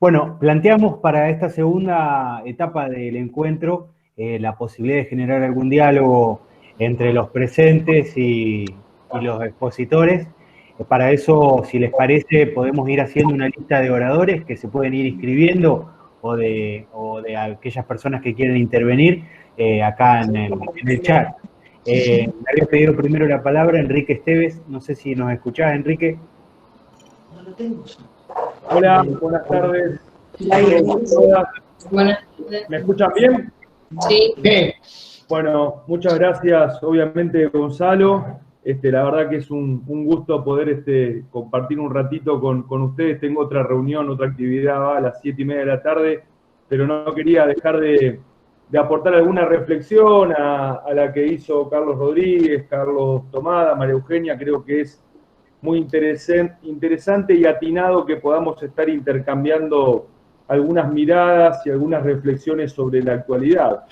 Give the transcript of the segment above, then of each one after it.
Bueno, planteamos para esta segunda etapa del encuentro la posibilidad de generar algún diálogo entre los presentes y los expositores. Para eso, si les parece, podemos ir haciendo una lista de oradores que se pueden ir inscribiendo o de aquellas personas que quieren intervenir acá en el chat. Me había pedido primero la palabra Enrique Esteves. No sé si nos escuchás, Enrique. No lo tengo. Hola, buenas tardes. ¿Me escuchan bien? Sí. Bueno, muchas gracias, obviamente, Gonzalo. La verdad que es un gusto poder compartir un ratito con ustedes. Tengo otra reunión, otra actividad a las 7:30 de la tarde, pero no quería dejar de aportar alguna reflexión a la que hizo Carlos Rodríguez, Carlos Tomada, María Eugenia. Creo que es muy interesante y atinado que podamos estar intercambiando algunas miradas y algunas reflexiones sobre la actualidad.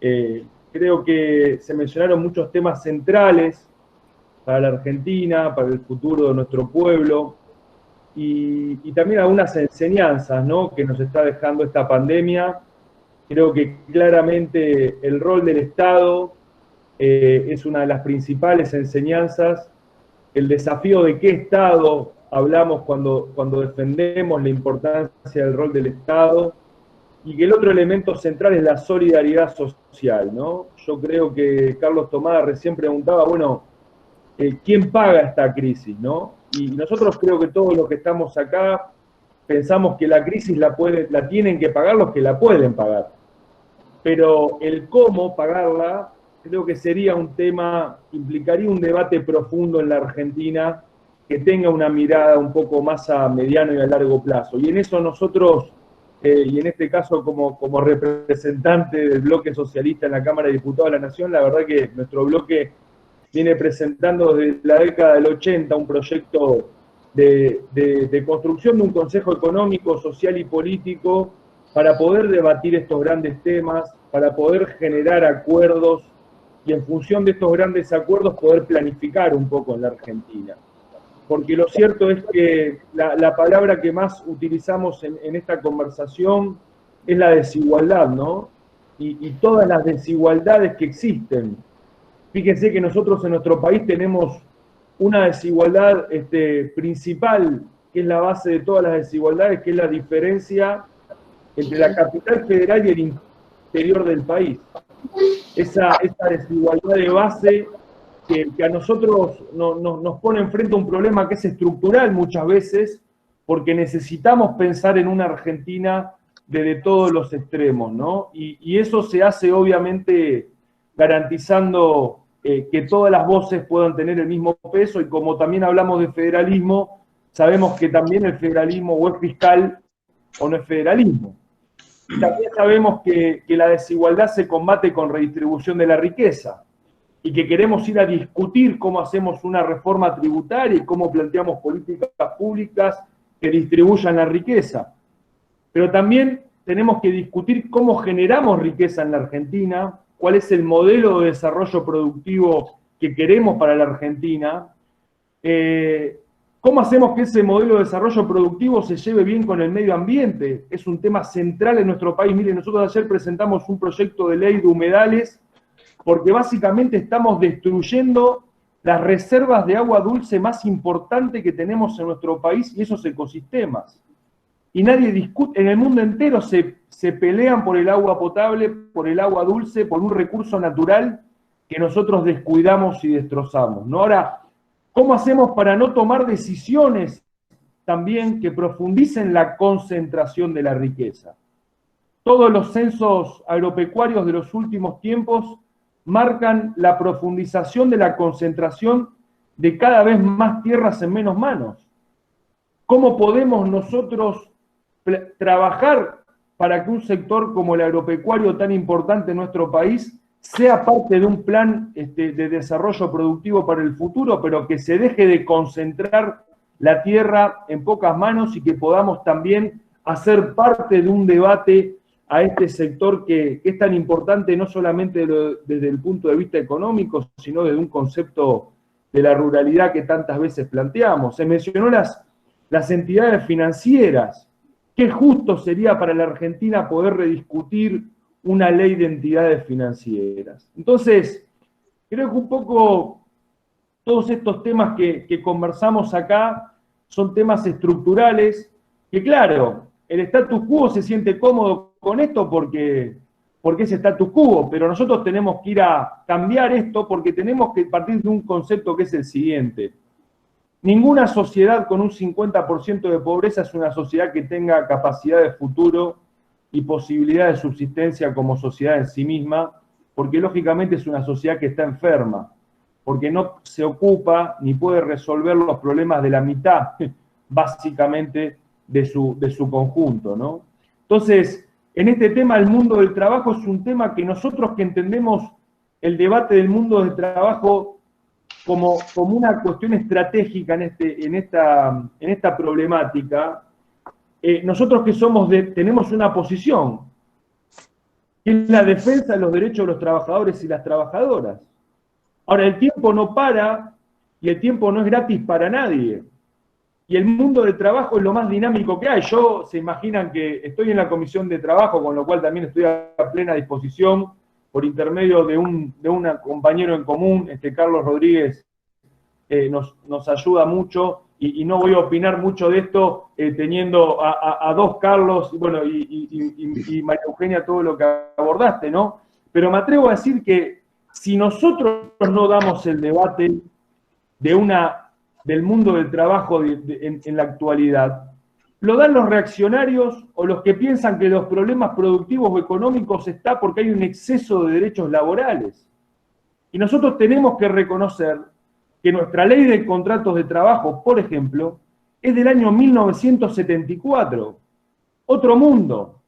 Creo que se mencionaron muchos temas centrales para la Argentina, para el futuro de nuestro pueblo, y también algunas enseñanzas, ¿no?, que nos está dejando esta pandemia. Creo que claramente el rol del Estado es una de las principales enseñanzas. El desafío de qué Estado hablamos cuando defendemos la importancia del rol del Estado, y que el otro elemento central es la solidaridad social, ¿no? Yo creo que Carlos Tomada recién preguntaba, bueno, ¿quién paga esta crisis, no? Y nosotros creo que todos los que estamos acá pensamos que la crisis la tienen que pagar los que la pueden pagar. Pero el cómo pagarla creo que sería un tema, implicaría un debate profundo en la Argentina que tenga una mirada un poco más a mediano y a largo plazo. Y en eso nosotros, y en este caso como representante del bloque socialista en la Cámara de Diputados de la Nación, la verdad que nuestro bloque viene presentando desde la década del 80 un proyecto de construcción de un Consejo Económico, Social y Político para poder debatir estos grandes temas, para poder generar acuerdos y en función de estos grandes acuerdos poder planificar un poco en la Argentina. Porque lo cierto es que la palabra que más utilizamos en esta conversación es la desigualdad, ¿no? Y todas las desigualdades que existen. Fíjense que nosotros en nuestro país tenemos una desigualdad principal, que es la base de todas las desigualdades, que es la diferencia entre la capital federal y el interior del país. Esa desigualdad de base que a nosotros nos pone enfrente a un problema que es estructural muchas veces, porque necesitamos pensar en una Argentina desde todos los extremos, ¿no? Y eso se hace obviamente garantizando que todas las voces puedan tener el mismo peso, y como también hablamos de federalismo, sabemos que también el federalismo o es fiscal o no es federalismo. Y también sabemos que la desigualdad se combate con redistribución de la riqueza, y que queremos ir a discutir cómo hacemos una reforma tributaria y cómo planteamos políticas públicas que distribuyan la riqueza. Pero también tenemos que discutir cómo generamos riqueza en la Argentina, cuál es el modelo de desarrollo productivo que queremos para la Argentina, cómo hacemos que ese modelo de desarrollo productivo se lleve bien con el medio ambiente. Es un tema central en nuestro país. Miren, nosotros ayer presentamos un proyecto de ley de humedales porque básicamente estamos destruyendo las reservas de agua dulce más importantes que tenemos en nuestro país y esos ecosistemas. Y nadie discute, en el mundo entero se pelean por el agua potable, por el agua dulce, por un recurso natural que nosotros descuidamos y destrozamos, ¿no? Ahora, ¿cómo hacemos para no tomar decisiones también que profundicen la concentración de la riqueza? Todos los censos agropecuarios de los últimos tiempos marcan la profundización de la concentración de cada vez más tierras en menos manos. ¿Cómo podemos nosotros trabajar para que un sector como el agropecuario tan importante en nuestro país sea parte de un plan de desarrollo productivo para el futuro, pero que se deje de concentrar la tierra en pocas manos y que podamos también hacer parte de un debate a este sector que es tan importante no solamente desde el punto de vista económico, sino desde un concepto de la ruralidad que tantas veces planteamos? Se mencionó las entidades financieras. qué justo sería para la Argentina poder rediscutir una ley de entidades financieras. Entonces, creo que un poco todos estos temas que conversamos acá son temas estructurales, que claro, el status quo se siente cómodo con esto porque es status quo, pero nosotros tenemos que ir a cambiar esto porque tenemos que partir de un concepto que es el siguiente. Ninguna sociedad con un 50% de pobreza es una sociedad que tenga capacidad de futuro y posibilidad de subsistencia como sociedad en sí misma, porque lógicamente es una sociedad que está enferma, porque no se ocupa ni puede resolver los problemas de la mitad, básicamente, de su conjunto, ¿no? Entonces, en este tema, el mundo del trabajo es un tema que nosotros que entendemos el debate del mundo del trabajo como una cuestión estratégica en esta problemática, nosotros que tenemos una posición, que es la defensa de los derechos de los trabajadores y las trabajadoras. Ahora, el tiempo no para y el tiempo no es gratis para nadie. Y el mundo del trabajo es lo más dinámico que hay. Yo, se imaginan que estoy en la comisión de trabajo, con lo cual también estoy a plena disposición, por intermedio de un compañero en común, Carlos Rodríguez, nos ayuda mucho, y no voy a opinar mucho de esto, teniendo a dos Carlos, y María Eugenia, todo lo que abordaste, ¿no? Pero me atrevo a decir que si nosotros no damos el debate del mundo del trabajo en la actualidad, lo dan los reaccionarios o los que piensan que los problemas productivos o económicos está porque hay un exceso de derechos laborales. Y nosotros tenemos que reconocer que nuestra ley de contratos de trabajo, por ejemplo, es del año 1974. Otro mundo.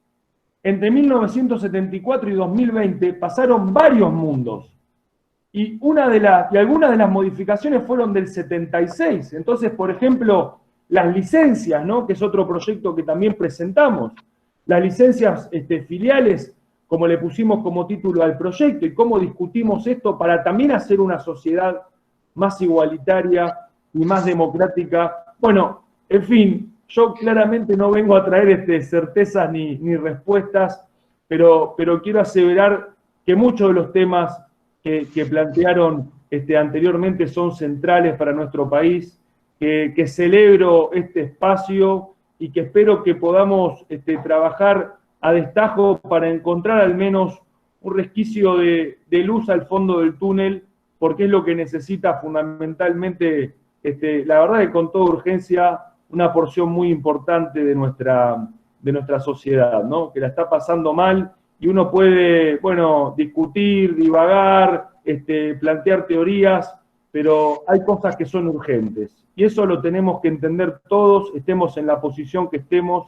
Entre 1974 y 2020 pasaron varios mundos. Y algunas de las modificaciones fueron del 76. Entonces, por ejemplo, las licencias, ¿no? Que es otro proyecto que también presentamos. Las licencias filiales, como le pusimos como título al proyecto, y cómo discutimos esto para también hacer una sociedad más igualitaria y más democrática. Bueno, en fin, yo claramente no vengo a traer certezas ni respuestas, pero quiero aseverar que muchos de los temas que plantearon anteriormente son centrales para nuestro país, que celebro este espacio y que espero que podamos trabajar a destajo para encontrar al menos un resquicio de luz al fondo del túnel, porque es lo que necesita fundamentalmente, la verdad que con toda urgencia, una porción muy importante de nuestra sociedad, ¿no? Que la está pasando mal, y uno puede, discutir, divagar, plantear teorías, pero hay cosas que son urgentes. Y eso lo tenemos que entender todos, estemos en la posición que estemos,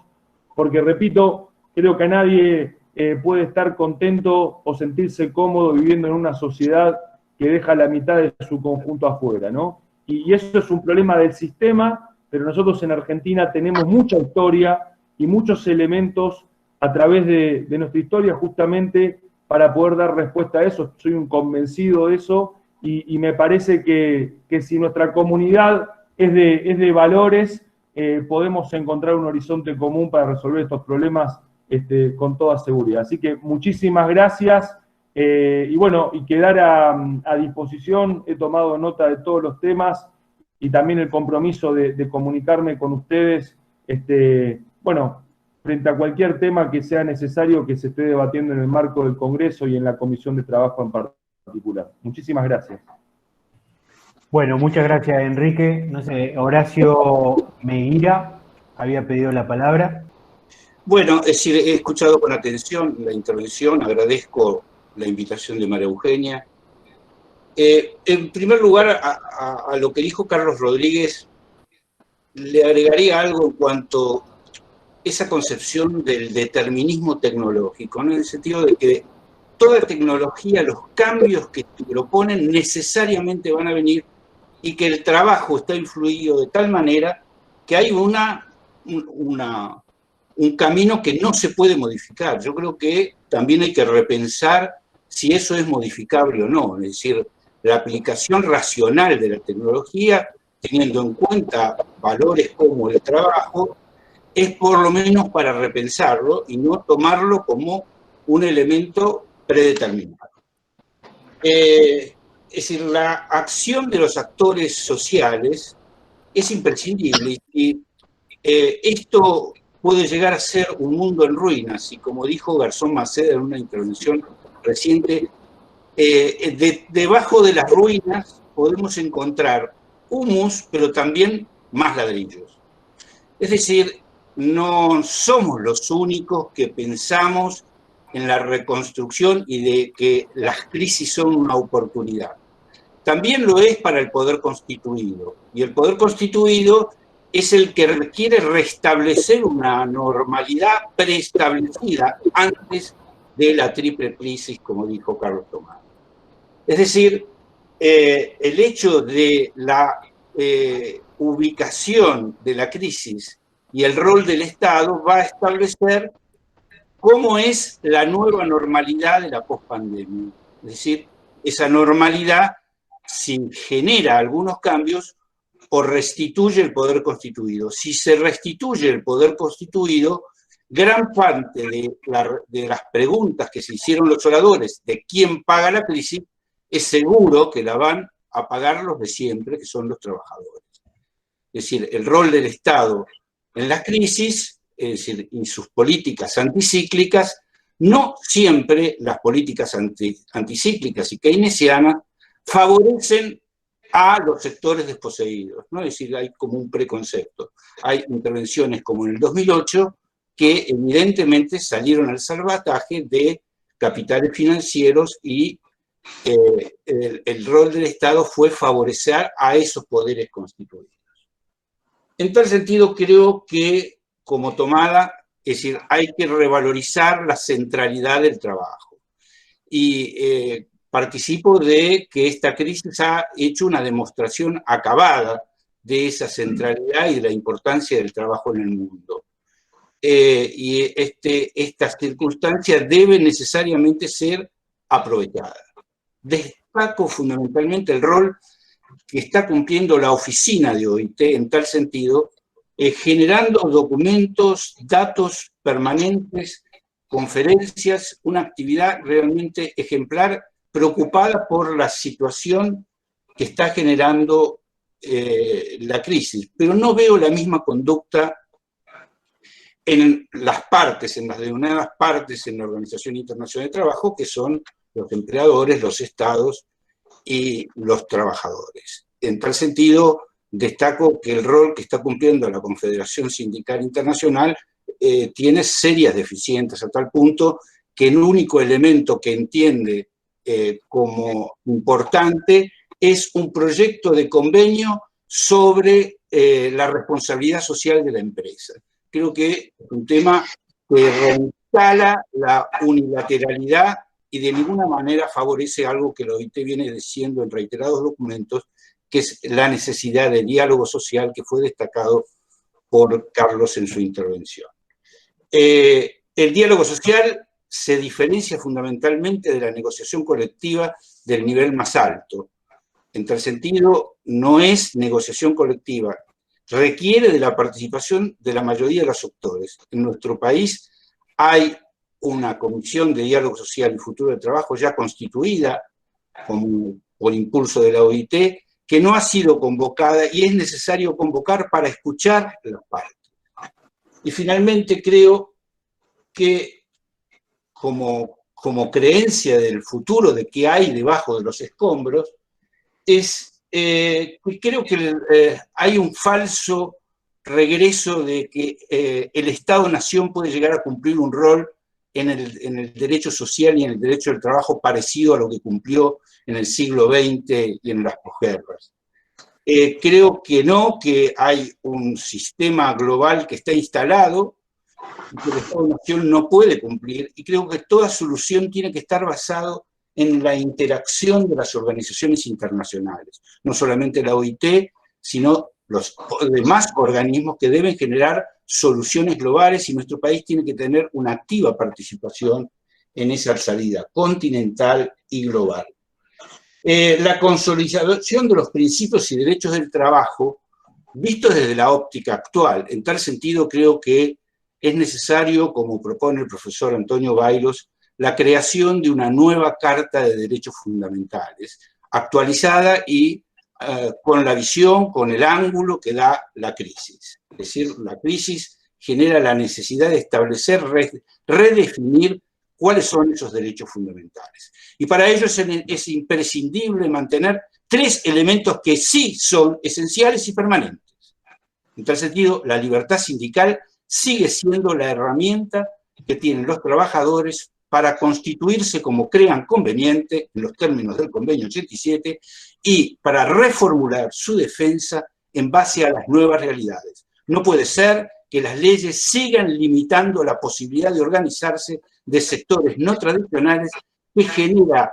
porque, repito, creo que nadie puede estar contento o sentirse cómodo viviendo en una sociedad que deja la mitad de su conjunto afuera, ¿no? Y eso es un problema del sistema, pero nosotros en Argentina tenemos mucha historia y muchos elementos a través de nuestra historia justamente para poder dar respuesta a eso. Soy un convencido de eso, y me parece que si nuestra comunidad es de valores, podemos encontrar un horizonte común para resolver estos problemas con toda seguridad. Así que muchísimas gracias, y quedar a disposición. He tomado nota de todos los temas y también el compromiso de comunicarme con ustedes, frente a cualquier tema que sea necesario que se esté debatiendo en el marco del Congreso y en la Comisión de Trabajo en particular. Muchísimas gracias. Bueno, muchas gracias, Enrique. No sé, Horacio Meguira había pedido la palabra. Bueno, es decir, he escuchado con atención la intervención, agradezco la invitación de María Eugenia. En primer lugar, a lo que dijo Carlos Rodríguez, le agregaría algo en cuanto a esa concepción del determinismo tecnológico, ¿no? En el sentido de que toda tecnología, los cambios que se proponen necesariamente van a venir, y que el trabajo está influido de tal manera que hay un camino que no se puede modificar. Yo creo que también hay que repensar si eso es modificable o no, es decir, la aplicación racional de la tecnología, teniendo en cuenta valores como el trabajo, es por lo menos para repensarlo y no tomarlo como un elemento predeterminado. Es decir, la acción de los actores sociales es imprescindible y esto puede llegar a ser un mundo en ruinas y como dijo Garzón Maceda en una intervención reciente, debajo de las ruinas podemos encontrar humus, pero también más ladrillos. Es decir, no somos los únicos que pensamos en la reconstrucción y de que las crisis son una oportunidad. También lo es para el poder constituido. Y el poder constituido es el que quiere restablecer una normalidad preestablecida antes de la triple crisis, como dijo Carlos Tomás. Es decir, el hecho de la ubicación de la crisis y el rol del Estado va a establecer cómo es la nueva normalidad de la pospandemia. Es decir, esa normalidad, si genera algunos cambios, o restituye el poder constituido. Si se restituye el poder constituido, gran parte de las preguntas que se hicieron los oradores de quién paga la crisis, es seguro que la van a pagar los de siempre, que son los trabajadores. Es decir, el rol del Estado en las crisis, es decir, y sus políticas anticíclicas, no siempre las políticas anticíclicas y keynesianas favorecen a los sectores desposeídos, ¿no? Es decir, hay como un preconcepto. Hay intervenciones como en el 2008 que evidentemente salieron al salvataje de capitales financieros y el rol del Estado fue favorecer a esos poderes constituidos. En tal sentido, creo que, como tomada, es decir, hay que revalorizar la centralidad del trabajo. Y participo de que esta crisis ha hecho una demostración acabada de esa centralidad y de la importancia del trabajo en el mundo. Y estas circunstancias deben necesariamente ser aprovechadas. Destaco fundamentalmente el rol que está cumpliendo la oficina de OIT en tal sentido, generando documentos, datos permanentes, conferencias, una actividad realmente ejemplar, preocupada por la situación que está generando la crisis. Pero no veo la misma conducta en las partes, en las denominadas partes en la Organización Internacional de Trabajo, que son los empleadores, los estados y los trabajadores. En tal sentido, destaco que el rol que está cumpliendo la Confederación Sindical Internacional tiene serias deficiencias, a tal punto que el único elemento que entiende como importante es un proyecto de convenio sobre la responsabilidad social de la empresa. Creo que es un tema que reinstala la unilateralidad y de ninguna manera favorece algo que la OIT viene diciendo en reiterados documentos, que es la necesidad de diálogo social, que fue destacado por Carlos en su intervención. El diálogo social se diferencia fundamentalmente de la negociación colectiva del nivel más alto. En tal sentido, no es negociación colectiva, requiere de la participación de la mayoría de los actores. En nuestro país hay una comisión de diálogo social y futuro de trabajo ya constituida por impulso de la OIT, que no ha sido convocada y es necesario convocar para escuchar las partes. Y finalmente creo que como creencia del futuro de qué hay debajo de los escombros, creo que hay un falso regreso de que el Estado-Nación puede llegar a cumplir un rol en el derecho social y en el derecho del trabajo parecido a lo que cumplió en el siglo XX y en las posguerras. Creo que no, que hay un sistema global que está instalado y que el Estado-Nación no puede cumplir, y creo que toda solución tiene que estar basado en la interacción de las organizaciones internacionales, no solamente la OIT, sino los demás organismos que deben generar soluciones globales, y nuestro país tiene que tener una activa participación en esa salida continental y global. La consolidación de los principios y derechos del trabajo visto desde la óptica actual. En tal sentido, creo que es necesario, como propone el profesor Antonio Bailos, la creación de una nueva Carta de Derechos Fundamentales, actualizada y con la visión, con el ángulo que da la crisis. Es decir, la crisis genera la necesidad de establecer, redefinir cuáles son esos derechos fundamentales. Y para ello es imprescindible mantener 3 elementos que sí son esenciales y permanentes. En tal sentido, la libertad sindical sigue siendo la herramienta que tienen los trabajadores para constituirse como crean conveniente, en los términos del Convenio 87, y para reformular su defensa en base a las nuevas realidades. No puede ser que las leyes sigan limitando la posibilidad de organizarse de sectores no tradicionales, que genera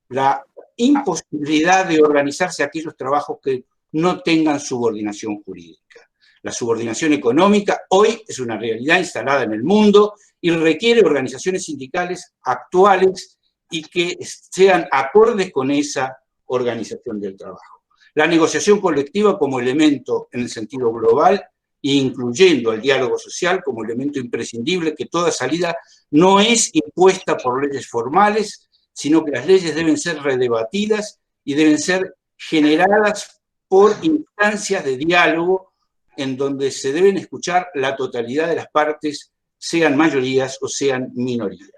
la imposibilidad de organizarse aquellos trabajos que no tengan subordinación jurídica. La subordinación económica hoy es una realidad instalada en el mundo y requiere organizaciones sindicales actuales y que sean acordes con esa organización del trabajo. La negociación colectiva como elemento en el sentido global, incluyendo el diálogo social como elemento imprescindible, que toda salida no es impuesta por leyes formales, sino que las leyes deben ser redebatidas y deben ser generadas por instancias de diálogo en donde se deben escuchar la totalidad de las partes, sean mayorías o sean minorías.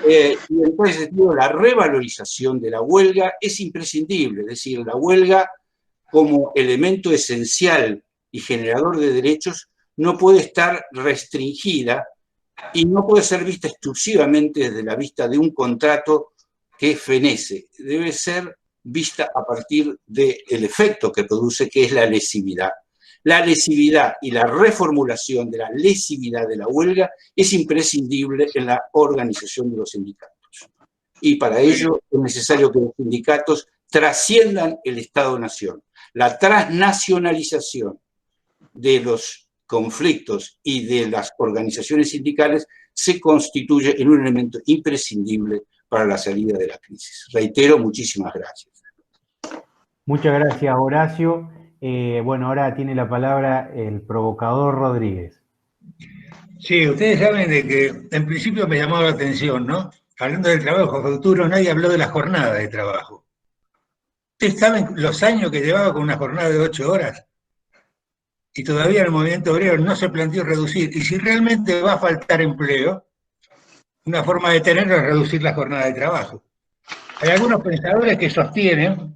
Y en ese sentido, la revalorización de la huelga es imprescindible, es decir, la huelga como elemento esencial y generador de derechos no puede estar restringida y no puede ser vista exclusivamente desde la vista de un contrato que fenece. Debe ser vista a partir del efecto que produce, que es la lesividad. La lesividad y la reformulación de la lesividad de la huelga es imprescindible en la organización de los sindicatos. Y para ello es necesario que los sindicatos trasciendan el Estado-Nación. La transnacionalización de los conflictos y de las organizaciones sindicales se constituye en un elemento imprescindible para la salida de la crisis. Reitero, muchísimas gracias. Muchas gracias, Horacio. Bueno, ahora tiene la palabra el provocador Rodríguez. Sí, ustedes saben de que en principio me llamó la atención, ¿no? Hablando del trabajo futuro, nadie habló de la jornada de trabajo. ¿Ustedes saben los años que llevaba con una jornada de 8 horas? Y todavía el movimiento obrero no se planteó reducir. Y si realmente va a faltar empleo, una forma de tenerlo es reducir la jornada de trabajo. Hay algunos pensadores que sostienen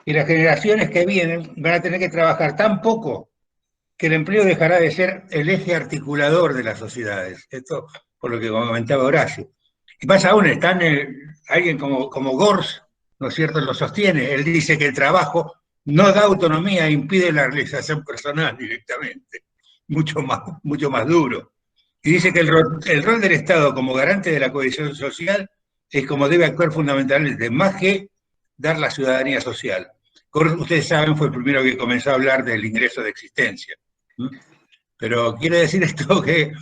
que las generaciones que vienen van a tener que trabajar tan poco que el empleo dejará de ser el eje articulador de las sociedades. Esto por lo que comentaba Horacio. Y más aún, alguien como Gors, ¿no es cierto?, lo sostiene. Él dice que el trabajo no da autonomía e impide la realización personal directamente. Mucho más duro. Y dice que el rol del Estado como garante de la cohesión social es como debe actuar fundamentalmente, más que dar la ciudadanía social. Ustedes saben, fue el primero que comenzó a hablar del ingreso de existencia. Pero quiere decir esto que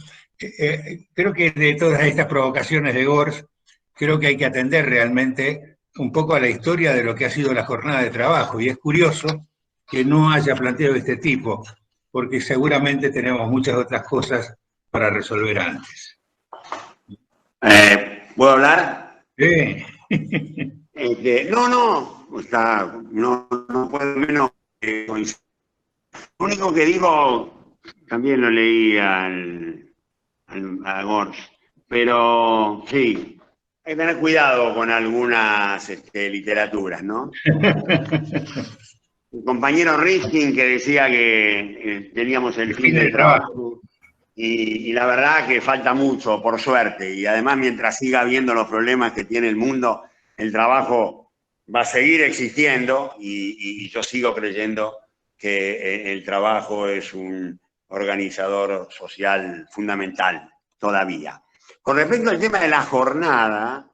creo que de todas estas provocaciones de Gors, creo que hay que atender realmente un poco a la historia de lo que ha sido la jornada de trabajo. Y es curioso que no haya planteado de este tipo, porque seguramente tenemos muchas otras cosas para resolver antes. ¿Puedo hablar? Sí. No puedo menos que coincidir. Lo único que digo, también lo leí a Gors, pero sí, hay que tener cuidado con algunas literaturas, ¿no? El compañero Rifkin que decía que teníamos el fin del trabajo. Y la verdad que falta mucho, por suerte. Y además, mientras siga habiendo los problemas que tiene el mundo, el trabajo va a seguir existiendo y yo sigo creyendo que el trabajo es un organizador social fundamental todavía. Con respecto al tema de la jornada,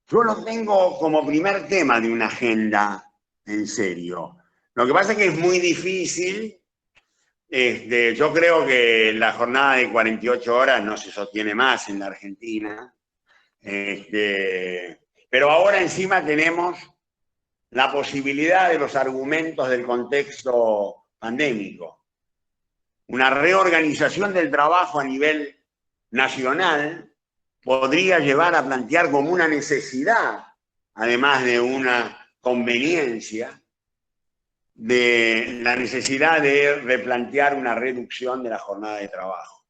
yo lo tengo como primer tema de una agenda en serio. Lo que pasa es que es muy difícil. Yo creo que la jornada de 48 horas no se sostiene más en la Argentina. Pero ahora encima tenemos la posibilidad de los argumentos del contexto pandémico. Una reorganización del trabajo a nivel nacional podría llevar a plantear como una necesidad, además de una conveniencia, de la necesidad de replantear una reducción de la jornada de trabajo,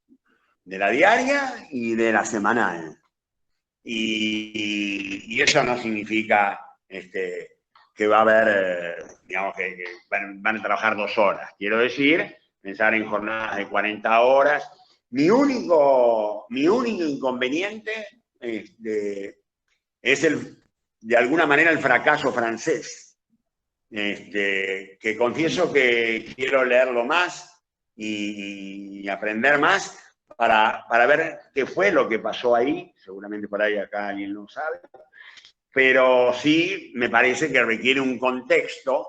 de la diaria y de la semanal. Y eso no significa que va a haber, digamos, que van a trabajar 2 horas. Quiero decir, pensar en jornadas de 40 horas. Mi único inconveniente es de alguna manera el fracaso francés, que confieso que quiero leerlo más y aprender más para ver qué fue lo que pasó ahí. Seguramente por ahí acá alguien lo sabe, pero sí me parece que requiere un contexto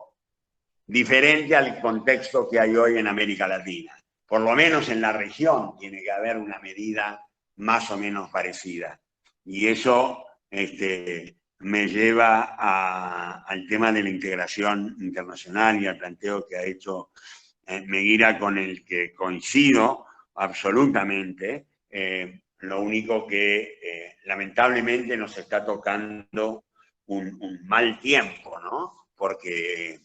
diferente al contexto que hay hoy en América Latina. Por lo menos en la región tiene que haber una medida más o menos parecida. Y eso me lleva al tema de la integración internacional y al planteo que ha hecho Meguira, con el que coincido absolutamente. Lo único que lamentablemente nos está tocando un mal tiempo, ¿no? Porque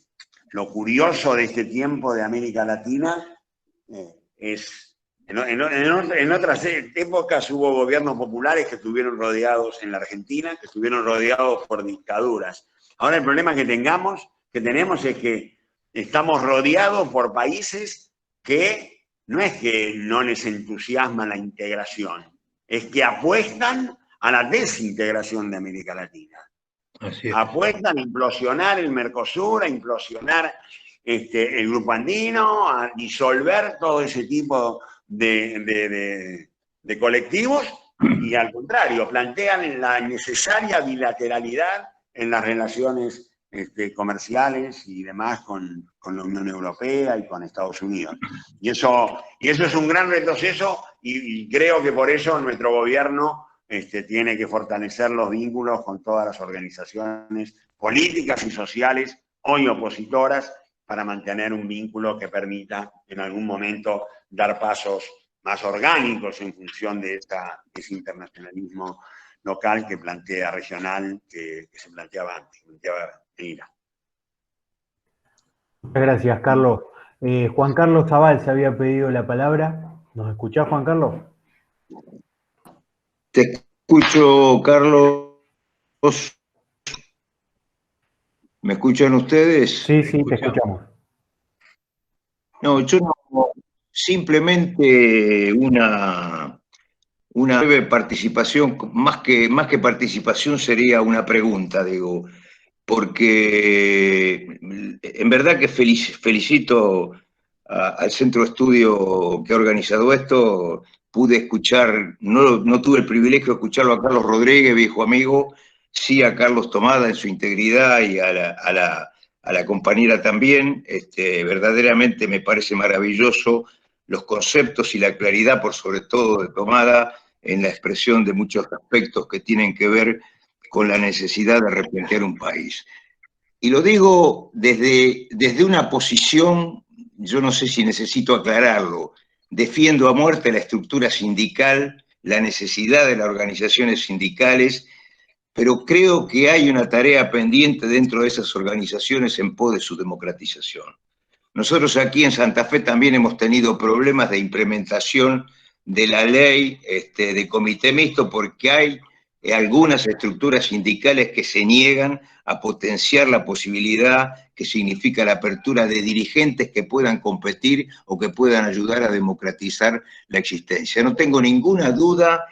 lo curioso de este tiempo de América Latina es, en otras épocas hubo gobiernos populares que estuvieron rodeados en la Argentina, que estuvieron rodeados por dictaduras. Ahora el problema que tenemos es que estamos rodeados por países que no es que no les entusiasma la integración, es que apuestan a la desintegración de América Latina. Apuestan a implosionar el Mercosur, a implosionar el Grupo Andino, a disolver todo ese tipo de colectivos, y al contrario, plantean la necesaria bilateralidad en las relaciones comerciales y demás con la Unión Europea y con Estados Unidos. Y eso es un gran retroceso, y creo que por eso nuestro gobierno tiene que fortalecer los vínculos con todas las organizaciones políticas y sociales hoy opositoras, para mantener un vínculo que permita en algún momento dar pasos más orgánicos en función de ese internacionalismo local que plantea regional, que se planteaba antes, Meguira. Muchas gracias, Carlos. Juan Carlos Zabal se había pedido la palabra. ¿Nos escuchás, Juan Carlos? Te escucho, Carlos. ¿Me escuchan ustedes? Sí, te escuchamos. No, yo no, simplemente una breve participación, más que participación sería una pregunta, digo, porque en verdad que felicito al centro de estudio que ha organizado esto. Pude escuchar, no tuve el privilegio de escucharlo a Carlos Rodríguez, viejo amigo, sí a Carlos Tomada en su integridad, y a la compañera también. Verdaderamente me parece maravilloso los conceptos y la claridad, por sobre todo, de Tomada en la expresión de muchos aspectos que tienen que ver con la necesidad de replantear un país. Y lo digo desde una posición, yo no sé si necesito aclararlo, defiendo a muerte la estructura sindical, la necesidad de las organizaciones sindicales, pero creo que hay una tarea pendiente dentro de esas organizaciones en pos de su democratización. Nosotros aquí en Santa Fe también hemos tenido problemas de implementación de la ley de comité mixto, porque hay algunas estructuras sindicales que se niegan a potenciar la posibilidad que significa la apertura de dirigentes que puedan competir o que puedan ayudar a democratizar la existencia. No tengo ninguna duda,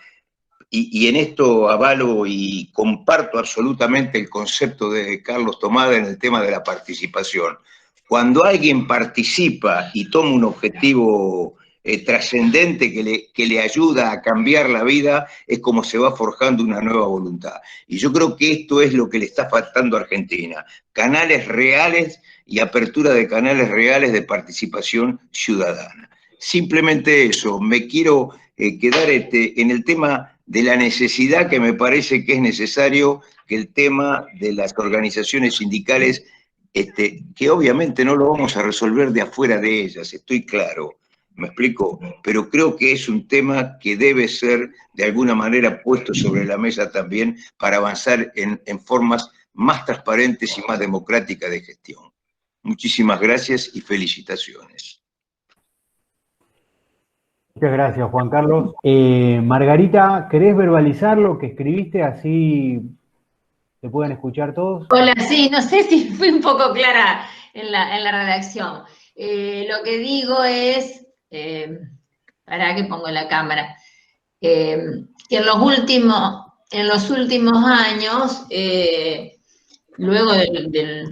y en esto avalo y comparto absolutamente el concepto de Carlos Tomada en el tema de la participación. Cuando alguien participa y toma un objetivo trascendente que le ayuda a cambiar la vida, es como se va forjando una nueva voluntad. Y yo creo que esto es lo que le está faltando a Argentina: canales reales y apertura de canales reales de participación ciudadana. Simplemente eso. Me quiero quedar en el tema de la necesidad, que me parece que es necesario que el tema de las organizaciones sindicales que obviamente no lo vamos a resolver de afuera de ellas, estoy claro, ¿me explico? Pero creo que es un tema que debe ser de alguna manera puesto sobre la mesa también para avanzar en formas más transparentes y más democráticas de gestión. Muchísimas gracias y felicitaciones. Muchas gracias, Juan Carlos. Margarita, ¿querés verbalizar lo que escribiste? Así se pueden escuchar todos. Hola, sí, no sé si fui un poco clara en la redacción. Lo que digo es, para que pongo la cámara, que en los últimos años, luego del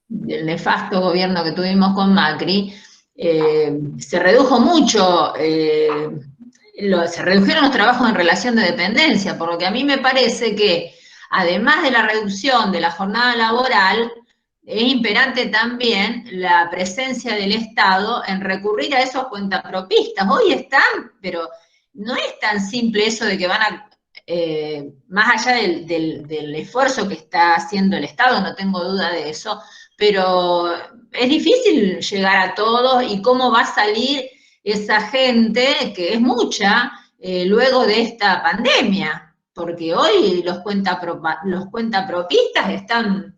nefasto gobierno que tuvimos con Macri, se redujo mucho, se redujeron los trabajos en relación de dependencia, por lo que a mí me parece que, además de la reducción de la jornada laboral, es imperante también la presencia del Estado en recurrir a esos cuentapropistas. Hoy están, pero no es tan simple eso de que van a, más allá del esfuerzo que está haciendo el Estado, no tengo duda de eso, pero es difícil llegar a todos y cómo va a salir esa gente, que es mucha, luego de esta pandemia, porque hoy los cuentapropistas están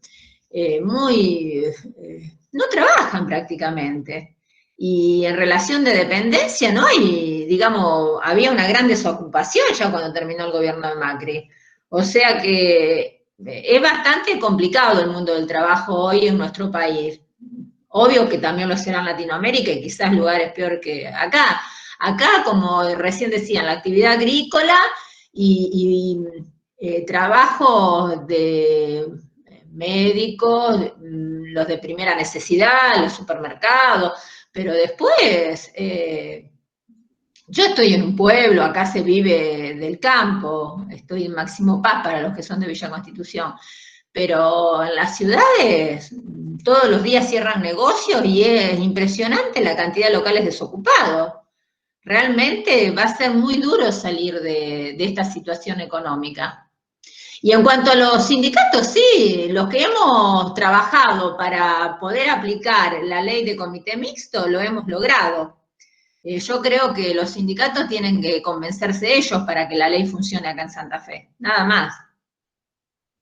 no trabajan prácticamente. Y en relación de dependencia, ¿no? Y, digamos, había una gran desocupación ya cuando terminó el gobierno de Macri. O sea que es bastante complicado el mundo del trabajo hoy en nuestro país. Obvio que también lo será en Latinoamérica y quizás lugares peor que acá. Acá, como recién decían, la actividad agrícola y trabajos de médicos, los de primera necesidad, los supermercados, pero después, yo estoy en un pueblo, acá se vive del campo, estoy en Máximo Paz para los que son de Villa Constitución, pero en las ciudades todos los días cierran negocios y es impresionante la cantidad de locales desocupados. Realmente va a ser muy duro salir de esta situación económica. Y en cuanto a los sindicatos, sí, los que hemos trabajado para poder aplicar la ley de comité mixto, lo hemos logrado. Yo creo que los sindicatos tienen que convencerse ellos para que la ley funcione acá en Santa Fe, nada más.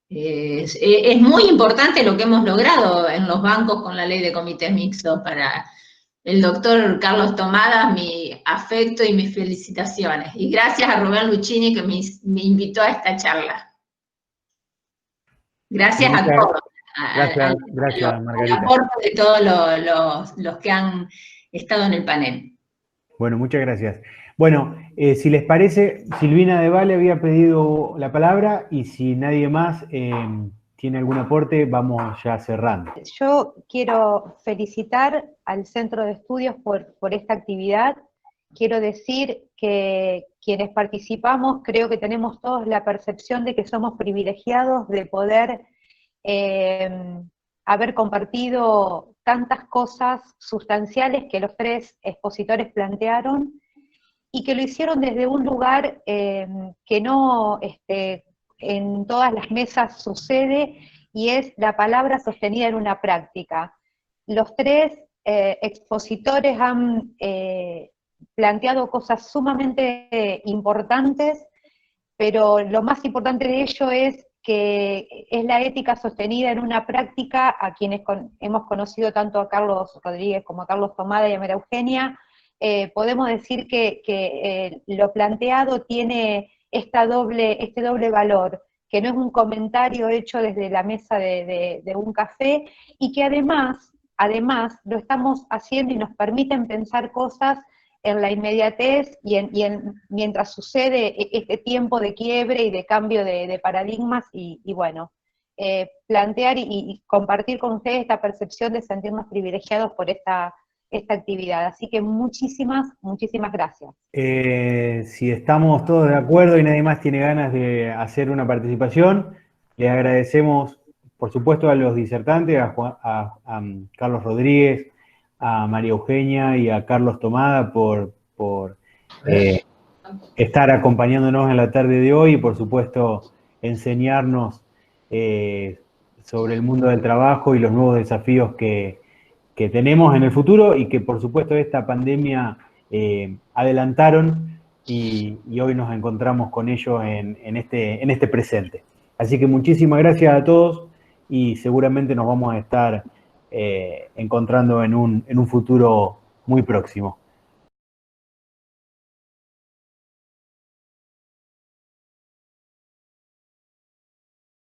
Es muy importante lo que hemos logrado en los bancos con la ley de comité mixto. Para el doctor Carlos Tomada, mi afecto y mis felicitaciones. Y gracias a Rubén Luchini que me invitó a esta charla. Gracias a todos. Gracias, Margarita. Al aporte de todos los que han estado en el panel. Bueno, muchas gracias. Bueno, si les parece, Silvina de Vale había pedido la palabra y si nadie más tiene algún aporte, vamos ya cerrando. Yo quiero felicitar al Centro de Estudios por esta actividad. Quiero decir que quienes participamos creo que tenemos todos la percepción de que somos privilegiados de poder haber compartido tantas cosas sustanciales que los tres expositores plantearon y que lo hicieron desde un lugar que no en todas las mesas sucede, y es la palabra sostenida en una práctica. Los tres expositores han planteado cosas sumamente importantes, pero lo más importante de ello es que es la ética sostenida en una práctica. A quienes hemos conocido tanto a Carlos Rodríguez como a Carlos Tomada y a María Eugenia, podemos decir que lo planteado tiene este doble valor, que no es un comentario hecho desde la mesa de un café, y que además lo estamos haciendo y nos permiten pensar cosas en la inmediatez mientras sucede este tiempo de quiebre y de cambio de paradigmas, y bueno, plantear y compartir con ustedes esta percepción de sentirnos privilegiados por esta actividad. Así que muchísimas gracias. Si estamos todos de acuerdo y nadie más tiene ganas de hacer una participación, le agradecemos, por supuesto, a los disertantes, a Carlos Rodríguez, a María Eugenia y a Carlos Tomada por estar acompañándonos en la tarde de hoy y, por supuesto, enseñarnos sobre el mundo del trabajo y los nuevos desafíos que tenemos en el futuro y que por supuesto esta pandemia adelantaron y hoy nos encontramos con ellos en este presente. Así que muchísimas gracias a todos y seguramente nos vamos a estar encontrando en un futuro muy próximo.